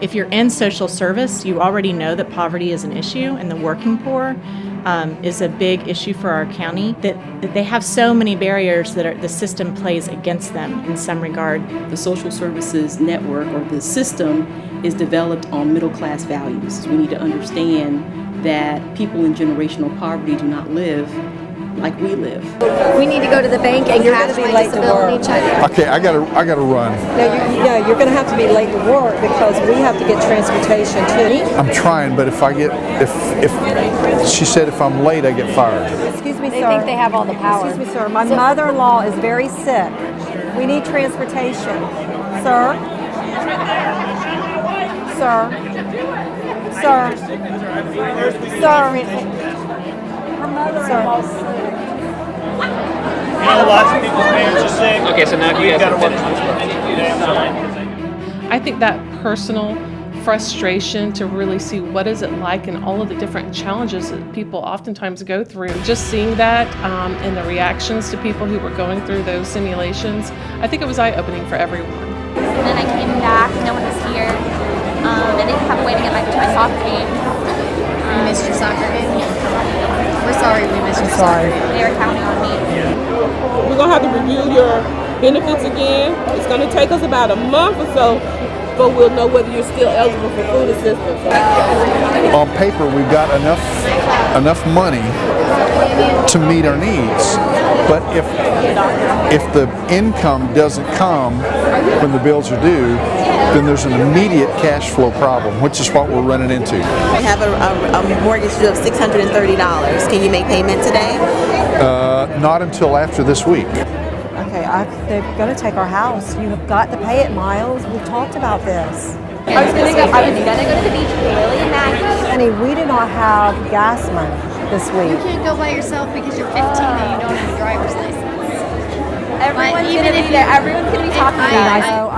If you're in social service, you already know that poverty is an issue, and the working poor is a big issue for our county, that they have so many barriers that the system plays against them in some regard. The social services network or the system is developed on middle class values. We need to understand that people in generational poverty do not live like we live. We need to go to the bank and cash my disability check. Okay, I gotta run. You're going to have to be late to work because we have to get transportation too. I'm trying, but if she said if I'm late, I get fired. Excuse me, They sir. think they have all the power. Excuse me, sir. My mother-in-law is very sick. We need transportation. Sir? Sir? Sir? Sir? Her mother-in-law's sick. Lots of people's parents are sick. Okay, so now you guys got to can work I think that personal frustration to really see what is it like and all of the different challenges that people oftentimes go through. Just seeing that and the reactions to people who were going through those simulations, I think it was eye-opening for everyone. And then I came back, no one was here. I didn't have a way to get back to my soccer game. We missed your soccer game? We're sorry we missed your soccer game. They were counting on me. We're going to have to review your benefits again. It's going to take us about a month or so, but we'll know whether you're still eligible for food assistance. On paper, we've got enough money to meet our needs, but if the income doesn't come when the bills are due, then there's an immediate cash flow problem, which is what we're running into. I have a mortgage due of $630. Can you make payment today? Not until after this week. Okay, they're going to take our house. You have got to pay it, Miles. We've talked about this. I was gonna go to the beach with Lily and Maggie. Honey, we do not have gas money this You week. can't go by yourself because you're 15 and you don't have a driver's license. Everyone's gonna be there. Everyone's gonna be talking about it. So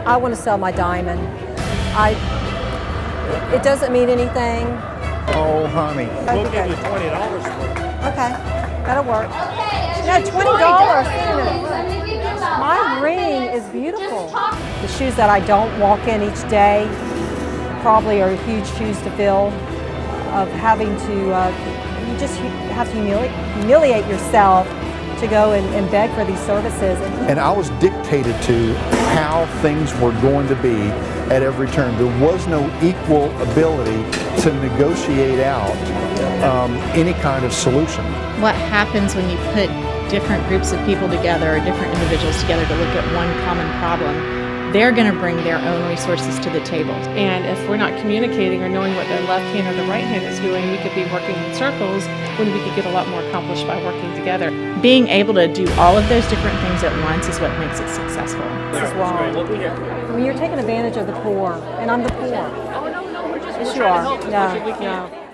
I want to sell my diamond. It doesn't mean anything. Oh, honey. We'll give you $20 for it. Okay, that'll work. Yeah, $20. My ring is beautiful. The shoes that I don't walk in each day probably are huge shoes to fill. Of having to, you just have to humiliate yourself to go and beg for these services. And I was dictated to how things were going to be at every turn. There was no equal ability to negotiate out any kind of solution. What happens when you put different groups of people together or different individuals together to look at one common problem? They're going to bring their own resources to the table. And if we're not communicating or knowing what the left hand or the right hand is doing, we could be working in circles when we could get a lot more accomplished by working together. Being able to do all of those different things at once is what makes it successful. This is wrong. I mean, you're taking advantage of the poor, and I'm the poor. Oh, no, we're just Yes, you trying are. to help as much as we can. No.